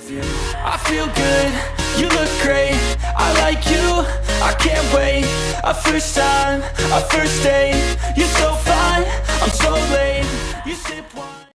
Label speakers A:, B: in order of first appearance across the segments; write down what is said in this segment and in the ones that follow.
A: I feel good, you look great, I like you, I can't wait. A first time, a first date, you're so fine, I'm so late. You sip wine.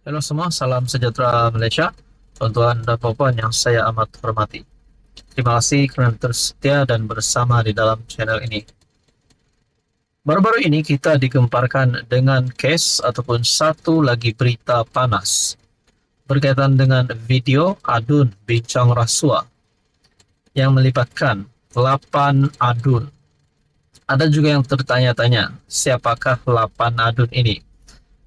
B: Halo semua, salam sejahtera Malaysia, tuan-tuan dan puan yang saya amat hormati. Terima kasih kerana terus setia dan bersama di dalam channel ini. Baru-baru ini kita digemparkan dengan kes ataupun satu lagi berita panas berkaitan dengan video adun bincang rasuah yang melibatkan 8 adun. Ada juga yang tertanya-tanya, siapakah 8 adun ini?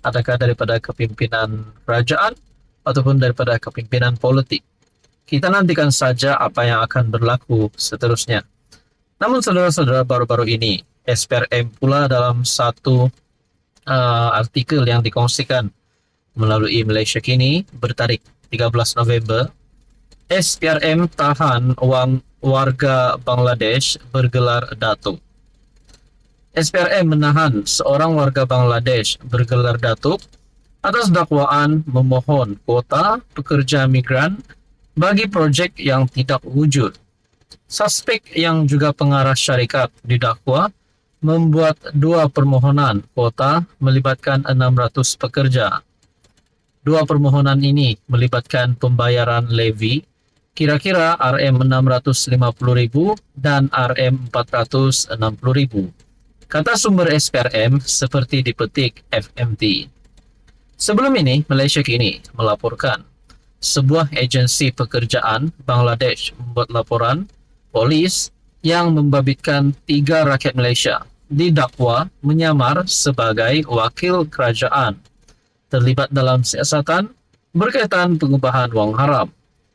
B: Adakah daripada kepimpinan kerajaan ataupun daripada kepimpinan politik? Kita nantikan saja apa yang akan berlaku seterusnya. Namun saudara-saudara, baru-baru ini SPRM pula dalam satu artikel yang dikongsikan melalui Malaysia Kini bertarikh 13 November, SPRM tahan warga Bangladesh bergelar datuk. SPRM menahan seorang warga Bangladesh bergelar datuk atas dakwaan memohon kuota pekerja migran bagi projek yang tidak wujud. Suspek yang juga pengarah syarikat didakwa membuat 2 permohonan kuota melibatkan 600 pekerja. 2 permohonan ini melibatkan pembayaran levy kira-kira RM650,000 dan RM460,000. Kata sumber SPRM seperti dipetik FMT. Sebelum ini, Malaysia Kini melaporkan sebuah agensi pekerjaan Bangladesh membuat laporan polis yang membabitkan 3 rakyat Malaysia didakwa menyamar sebagai wakil kerajaan terlibat dalam siasatan berkaitan pengubahan wang haram,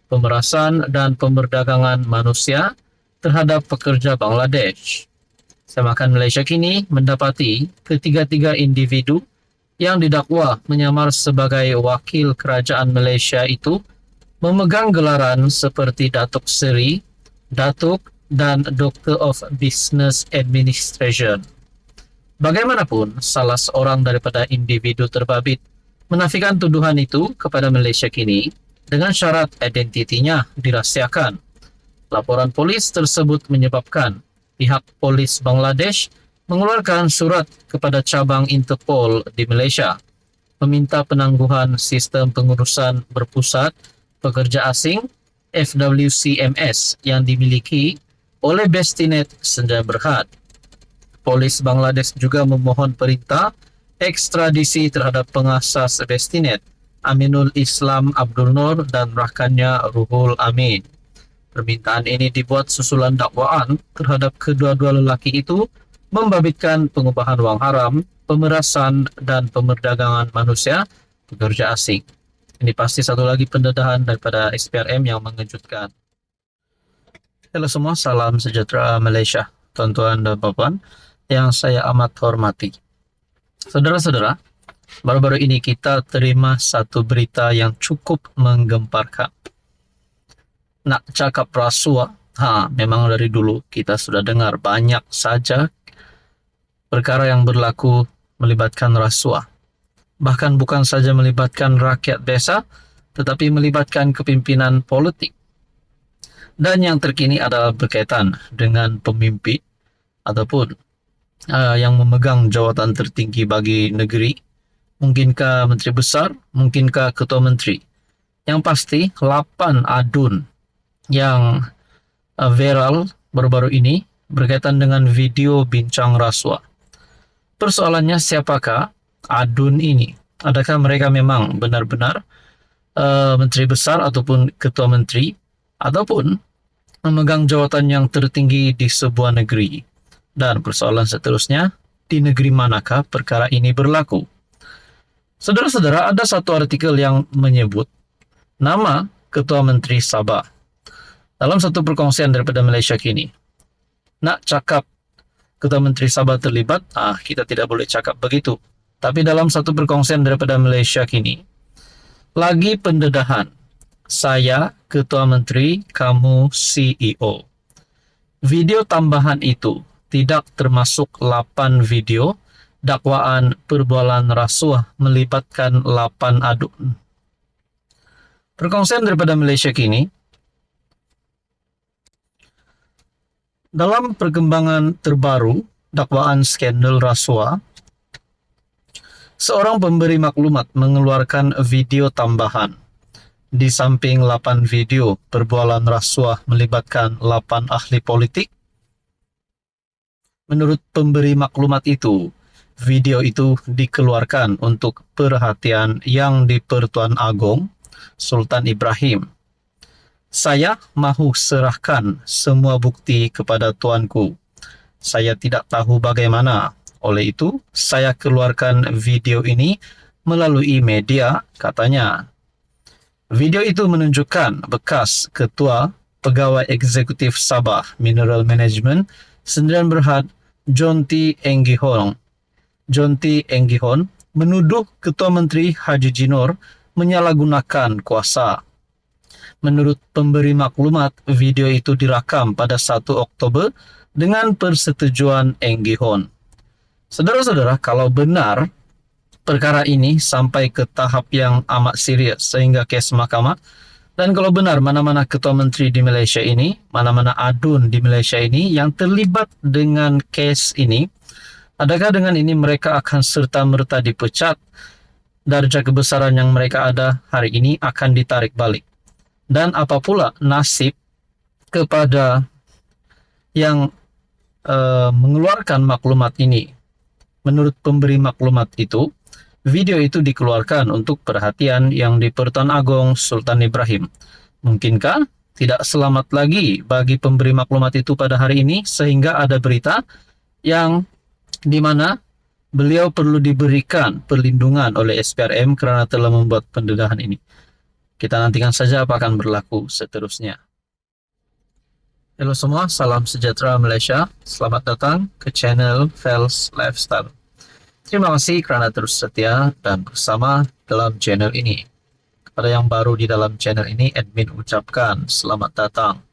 B: pemerasan dan pemerdagangan manusia terhadap pekerja Bangladesh. Semakan Malaysia Kini mendapati ketiga-tiga individu yang didakwa menyamar sebagai wakil kerajaan Malaysia itu memegang gelaran seperti Datuk Seri, Datuk dan Doctor of Business Administration. Bagaimanapun, salah seorang daripada individu terbabit menafikan tuduhan itu kepada Malaysia Kini dengan syarat identitinya dirahsiakan. Laporan polis tersebut menyebabkan pihak polis Bangladesh mengeluarkan surat kepada cabang Interpol di Malaysia meminta penangguhan sistem pengurusan berpusat pekerja asing FWCMS yang dimiliki oleh Bestinet Sdn Bhd. Polis Bangladesh juga memohon perintah ekstradisi terhadap pengasas Bestinet Aminul Islam Abdul Nur dan rakannya Ruhul Amin. Permintaan ini dibuat susulan dakwaan terhadap kedua-dua lelaki itu membabitkan pengubahan wang haram, pemerasan dan pemerdagangan manusia pekerja asing. Ini pasti satu lagi pendedahan daripada SPRM yang mengejutkan. Halo semua, salam sejahtera Malaysia, tuan-tuan dan puan yang saya amat hormati. Saudara-saudara, baru-baru ini kita terima satu berita yang cukup menggemparkan. Nak cakap rasuah, memang dari dulu kita sudah dengar banyak saja perkara yang berlaku melibatkan rasuah. Bahkan bukan saja melibatkan rakyat biasa, tetapi melibatkan kepimpinan politik. Dan yang terkini adalah berkaitan dengan pemimpin ataupun yang memegang jawatan tertinggi bagi negeri, mungkinkah menteri besar, mungkinkah ketua menteri. Yang pasti 8 adun yang viral baru-baru ini berkaitan dengan video bincang rasuah. Persoalannya, siapakah adun ini? Adakah mereka memang benar-benar menteri besar ataupun ketua menteri ataupun memegang jawatan yang tertinggi di sebuah negeri? Dan persoalan seterusnya, di negeri manakah perkara ini berlaku? Saudara-saudara, ada satu artikel yang menyebut nama Ketua Menteri Sabah. Dalam satu perkongsian daripada Malaysia Kini, nak cakap Ketua Menteri Sabah terlibat, kita tidak boleh cakap begitu. Tapi dalam satu perkongsian daripada Malaysia Kini, lagi pendedahan, saya Ketua Menteri, kamu CEO. Video tambahan itu tidak termasuk 8 video dakwaan perbualan rasuah melibatkan 8 adun. Perkongsian daripada Malaysia kini, dalam perkembangan terbaru dakwaan skandal rasuah, seorang pemberi maklumat mengeluarkan video tambahan. Di samping 8 video perbualan rasuah melibatkan 8 ahli politik, menurut pemberi maklumat itu, video itu dikeluarkan untuk perhatian Yang di-Pertuan Agong Sultan Ibrahim. Saya mahu serahkan semua bukti kepada tuanku. Saya tidak tahu bagaimana. Oleh itu, saya keluarkan video ini melalui media, katanya. Video itu menunjukkan bekas Ketua Pegawai Eksekutif Sabah Mineral Management Sdn Bhd John T. Enggihon. John T. Enggihon menuduh Ketua Menteri Haji Jinor menyalahgunakan kuasa. Menurut pemberi maklumat, video itu direkam pada 1 Oktober dengan persetujuan Enggihon. Saudara-saudara, kalau benar perkara ini sampai ke tahap yang amat serius sehingga kes mahkamah, dan kalau benar mana-mana ketua menteri di Malaysia ini, mana-mana adun di Malaysia ini yang terlibat dengan kes ini, adakah dengan ini mereka akan serta-merta dipecat? Darjah kebesaran yang mereka ada hari ini akan ditarik balik. Dan apa pula nasib kepada yang mengeluarkan maklumat ini? Menurut pemberi maklumat itu, video itu dikeluarkan untuk perhatian Yang di-Pertuan Agong Sultan Ibrahim. Mungkinkah tidak selamat lagi bagi pemberi maklumat itu pada hari ini sehingga ada berita yang di mana beliau perlu diberikan perlindungan oleh SPRM kerana telah membuat pendedahan ini. Kita nantikan saja apa akan berlaku seterusnya. Hello semua, salam sejahtera Malaysia. Selamat datang ke channel Fels Lifestyle. Terima kasih kerana terus setia dan bersama dalam channel ini. Kepada yang baru di dalam channel ini, admin ucapkan selamat datang.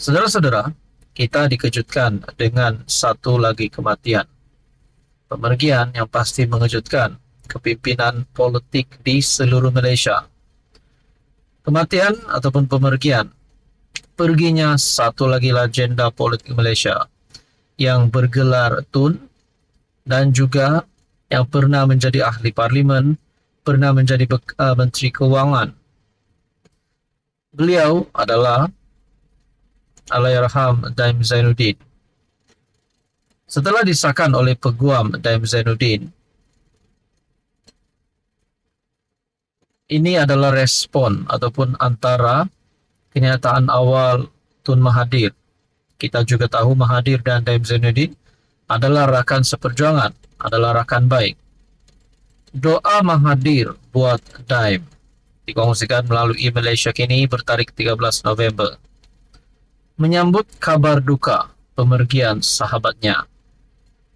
B: Saudara-saudara, kita dikejutkan dengan satu lagi kematian. Pemergian yang pasti mengejutkan kepimpinan politik di seluruh Malaysia. Kematian ataupun pemergian, perginya satu lagi legenda politik Malaysia yang bergelar Tun dan juga yang pernah menjadi ahli parlimen, pernah menjadi menteri keuangan. Beliau adalah Allahyarham Daim Zainuddin. Setelah disahkan oleh Peguam Daim Zainuddin, ini adalah respon ataupun antara kenyataan awal Tun Mahathir. Kita juga tahu Mahathir dan Daim Zainuddin adalah rakan seperjuangan, adalah rakan baik. Doa Mahathir buat Daim dikongsikan melalui Malaysia Kini bertarikh 13 November. Menyambut kabar duka pemergian sahabatnya,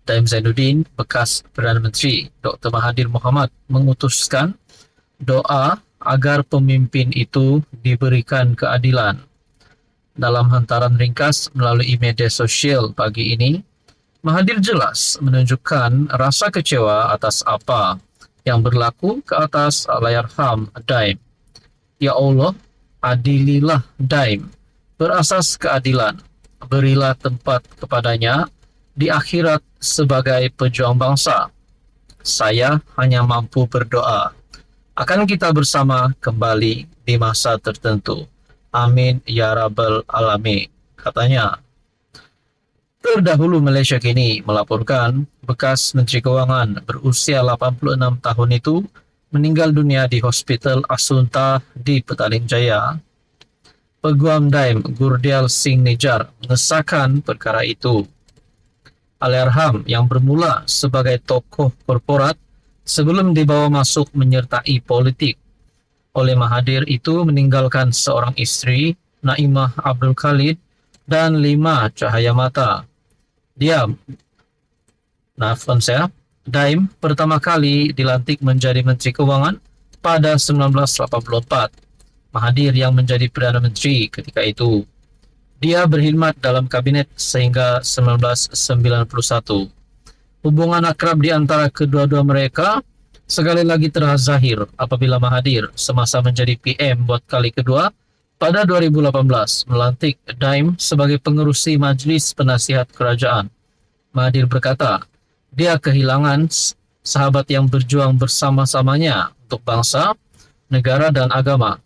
B: Daim Zainuddin, bekas Perdana Menteri Dr. Mahathir Mohamad mengutuskan doa agar pemimpin itu diberikan keadilan. Dalam hantaran ringkas melalui media sosial pagi ini, Mahathir jelas menunjukkan rasa kecewa atas apa yang berlaku ke atas Allahyarham Daim. Ya Allah, adililah Daim berasas keadilan. Berilah tempat kepadanya di akhirat sebagai pejuang bangsa. Saya hanya mampu berdoa. Akan kita bersama kembali di masa tertentu. Amin ya rabbal alamin, katanya. Terdahulu Malaysia Kini melaporkan bekas Menteri Keuangan berusia 86 tahun itu meninggal dunia di Hospital Asunta di Petaling Jaya. Peguam Daim Gurdial Singh Nijjar mengesahkan perkara itu. Allahyarham yang bermula sebagai tokoh korporat sebelum dibawa masuk menyertai politik oleh Mahathir itu meninggalkan seorang isteri, Naimah Abdul Khalid, dan 5 cahaya mata. Daim pertama kali dilantik menjadi Menteri Keuangan pada 1984. Mahathir yang menjadi Perdana Menteri ketika itu. Dia berkhidmat dalam kabinet sehingga 1991. Hubungan akrab di antara kedua-dua mereka sekali lagi terzahir apabila Mahathir semasa menjadi PM buat kali kedua pada 2018 melantik Daim sebagai pengerusi Majlis Penasihat Kerajaan. Mahathir berkata, dia kehilangan sahabat yang berjuang bersama-samanya untuk bangsa, negara dan agama.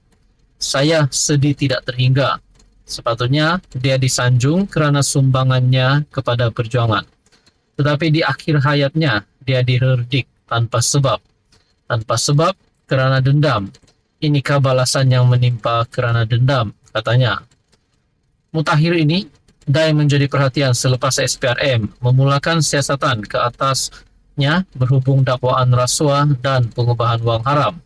B: Saya sedih tidak terhingga. Sepatutnya dia disanjung kerana sumbangannya kepada perjuangan. Tetapi di akhir hayatnya, dia diherdik tanpa sebab. Tanpa sebab kerana dendam. Inikah balasan yang menimpa kerana dendam, katanya. Mutakhir ini, Daim menjadi perhatian selepas SPRM memulakan siasatan ke atasnya berhubung dakwaan rasuah dan pengubahan wang haram.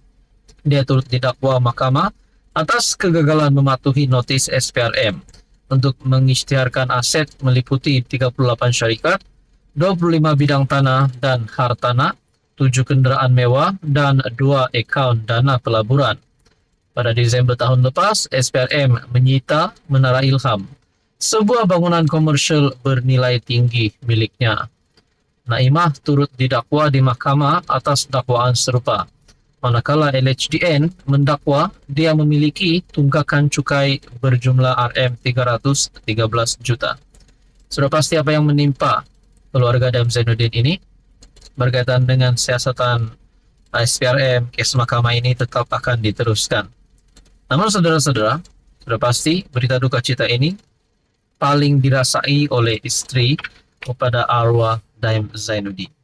B: Dia turut didakwa mahkamah atas kegagalan mematuhi notis SPRM untuk mengisytiharkan aset meliputi 38 syarikat, 25 bidang tanah dan hartanah, 7 kenderaan mewah dan 2 akaun dana pelaburan. Pada Disember tahun lepas, SPRM menyita Menara Ilham, sebuah bangunan komersial bernilai tinggi miliknya. Naimah turut didakwa di mahkamah atas dakwaan serupa. Manakala LHDN mendakwa dia memiliki tunggakan cukai berjumlah RM313 juta. Sudah pasti apa yang menimpa keluarga Daim Zainuddin ini berkaitan dengan siasatan SPRM. Kes mahkamah ini tetap akan diteruskan. Namun saudara-saudara, sudah pasti berita duka cita ini paling dirasai oleh istri kepada arwah Daim Zainuddin.